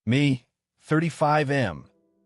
Me, 35M,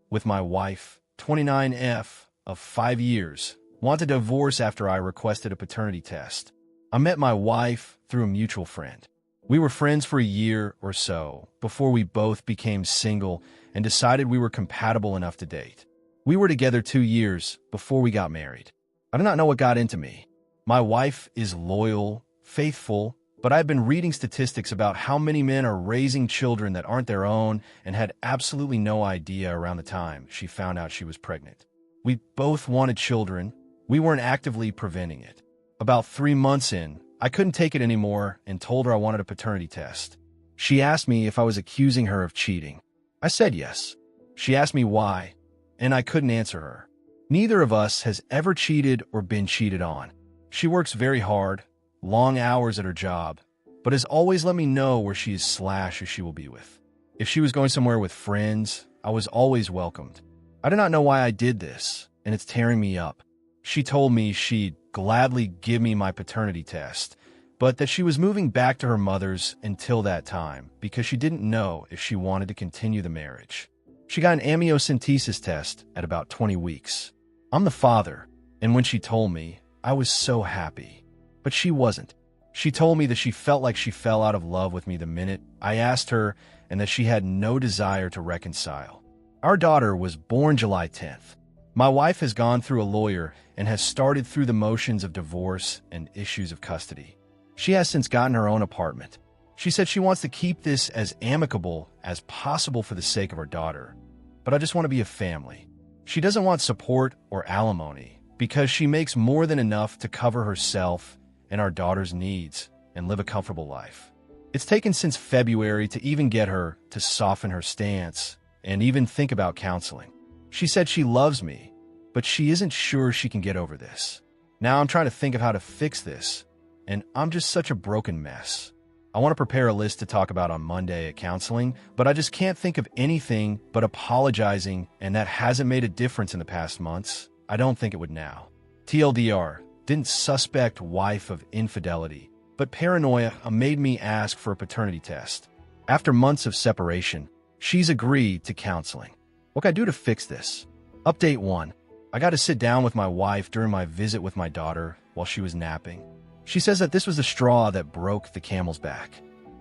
with my wife, 29F, of 5 years, want a divorce after I requested a paternity test. I met my wife through a mutual friend. We were friends for a year or so before we both became single and decided we were compatible enough to date. We were together 2 years before we got married. I do not know what got into me. My wife is loyal, faithful, but I've been reading statistics about how many men are raising children that aren't their own and had absolutely no idea around the time she found out she was pregnant. We both wanted children. We weren't actively preventing it. About 3 months in, I couldn't take it anymore and told her I wanted a paternity test. She asked me if I was accusing her of cheating. I said yes. She asked me why, and I couldn't answer her. Neither of us has ever cheated or been cheated on. She works very hard, long hours at her job, but has always let me know where she is / who she will be with. If she was going somewhere with friends, I was always welcomed. I do not know why I did this, and it's tearing me up. She told me she'd gladly give me my paternity test, but that she was moving back to her mother's until that time because she didn't know if she wanted to continue the marriage. She got an amniocentesis test at about 20 weeks. I'm the father, and when she told me, I was so happy. But she wasn't. She told me that she felt like she fell out of love with me the minute I asked her and that she had no desire to reconcile. Our daughter was born July 10th. My wife has gone through a lawyer and has started through the motions of divorce and issues of custody. She has since gotten her own apartment. She said she wants to keep this as amicable as possible for the sake of her daughter. But I just want to be a family. She doesn't want support or alimony because she makes more than enough to cover herself and our daughter's needs and live a comfortable life. It's taken since February to even get her to soften her stance and even think about counseling. She said she loves me, but she isn't sure she can get over this. Now I'm trying to think of how to fix this, and I'm just such a broken mess. I want to prepare a list to talk about on Monday at counseling, but I just can't think of anything but apologizing, and that hasn't made a difference in the past months. I don't think it would now. TLDR, didn't suspect wife of infidelity, but paranoia made me ask for a paternity test. After months of separation, she's agreed to counseling. What can I do to fix this? Update 1. I got to sit down with my wife during my visit with my daughter while she was napping. She says that this was the straw that broke the camel's back.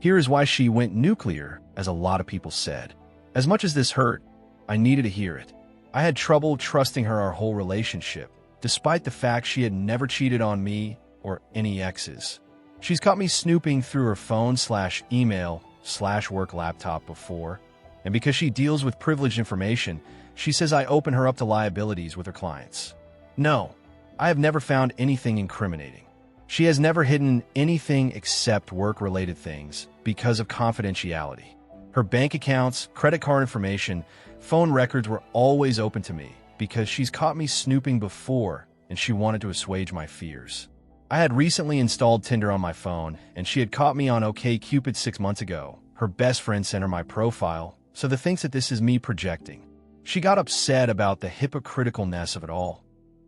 Here is why she went nuclear, as a lot of people said. As much as this hurt, I needed to hear it. I had trouble trusting her our whole relationship, despite the fact she had never cheated on me or any exes. She's caught me snooping through her phone/email/work laptop before, and because she deals with privileged information, she says I open her up to liabilities with her clients. No, I have never found anything incriminating. She has never hidden anything except work-related things because of confidentiality. Her bank accounts, credit card information, phone records were always open to me because she's caught me snooping before and she wanted to assuage my fears. I had recently installed Tinder on my phone and she had caught me on OkCupid 6 months ago. Her best friend sent her my profile, so the thinks that this is me projecting. She got upset about the hypocriticalness of it all.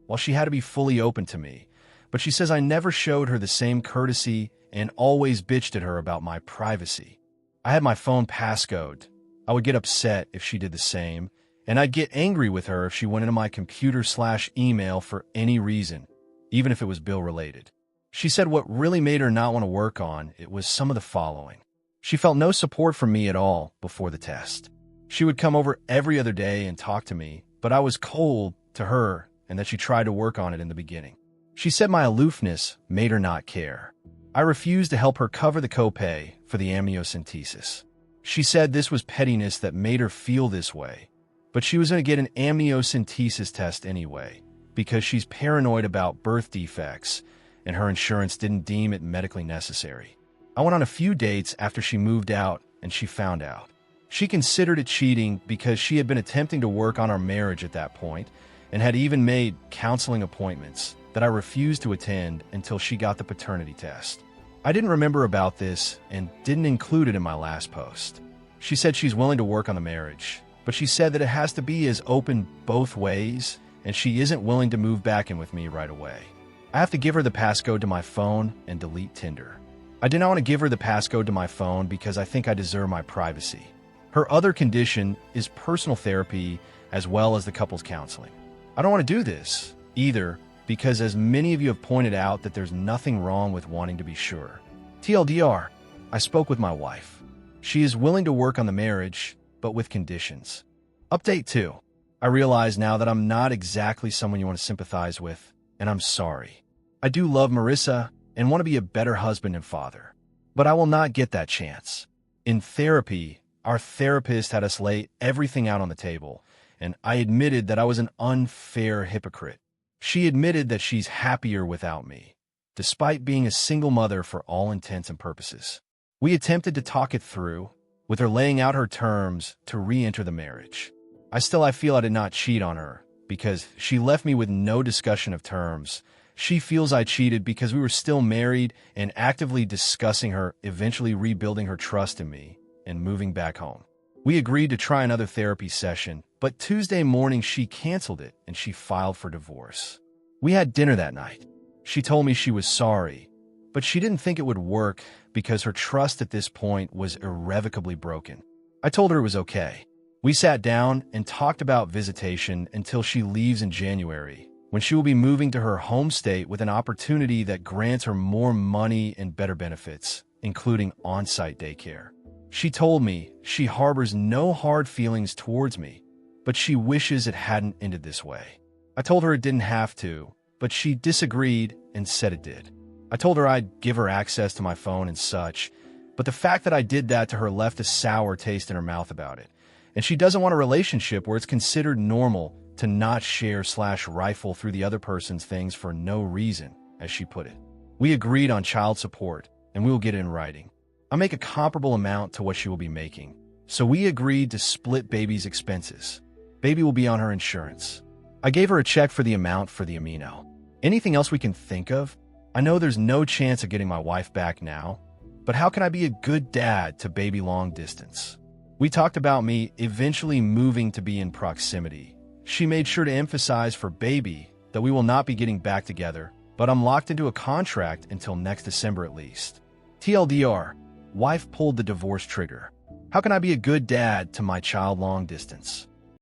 While she had to be fully open to me, but she says I never showed her the same courtesy and always bitched at her about my privacy. I had my phone passcode. I would get upset if she did the same, and I'd get angry with her if she went into my computer/email for any reason, even if it was bill-related. She said what really made her not want to work on it was some of the following. She felt no support from me at all before the test. She would come over every other day and talk to me, but I was cold to her and that she tried to work on it in the beginning. She said my aloofness made her not care. I refused to help her cover the copay for the amniocentesis. She said this was pettiness that made her feel this way, but she was going to get an amniocentesis test anyway because she's paranoid about birth defects and her insurance didn't deem it medically necessary. I went on a few dates after she moved out and she found out. She considered it cheating because she had been attempting to work on our marriage at that point and had even made counseling appointments that I refused to attend until she got the paternity test. I didn't remember about this and didn't include it in my last post. She said she's willing to work on the marriage, but she said that it has to be as open both ways and she isn't willing to move back in with me right away. I have to give her the passcode to my phone and delete Tinder. I did not want to give her the passcode to my phone because I think I deserve my privacy. Her other condition is personal therapy as well as the couple's counseling. I don't want to do this either because, as many of you have pointed out, that there's nothing wrong with wanting to be sure. TLDR, I spoke with my wife. She is willing to work on the marriage, but with conditions. Update 2. I realize now that I'm not exactly someone you want to sympathize with, and I'm sorry. I do love Marissa and want to be a better husband and father, but I will not get that chance. In therapy, our therapist had us lay everything out on the table, and I admitted that I was an unfair hypocrite. She admitted that she's happier without me, despite being a single mother for all intents and purposes. We attempted to talk it through, with her laying out her terms to re-enter the marriage. I feel I did not cheat on her, because she left me with no discussion of terms. She feels I cheated because we were still married and actively discussing her eventually rebuilding her trust in me and moving back home. We agreed to try another therapy session, but Tuesday morning she canceled it and she filed for divorce. We had dinner that night. She told me she was sorry, but she didn't think it would work because her trust at this point was irrevocably broken. I told her it was okay. We sat down and talked about visitation until she leaves in January, when she will be moving to her home state with an opportunity that grants her more money and better benefits, including on-site daycare. She told me she harbors no hard feelings towards me, but she wishes it hadn't ended this way. I told her it didn't have to, but she disagreed and said it did. I told her I'd give her access to my phone and such, but the fact that I did that to her left a sour taste in her mouth about it, and she doesn't want a relationship where it's considered normal to not share/rifle through the other person's things for no reason, as she put it. We agreed on child support, and we will get it in writing. I make a comparable amount to what she will be making, so we agreed to split baby's expenses. Baby will be on her insurance. I gave her a check for the amount for the amino. Anything else we can think of? I know there's no chance of getting my wife back now, but how can I be a good dad to baby long distance? We talked about me eventually moving to be in proximity. She made sure to emphasize for baby that we will not be getting back together, but I'm locked into a contract until next December at least. TLDR, wife pulled the divorce trigger. How can I be a good dad to my child long distance?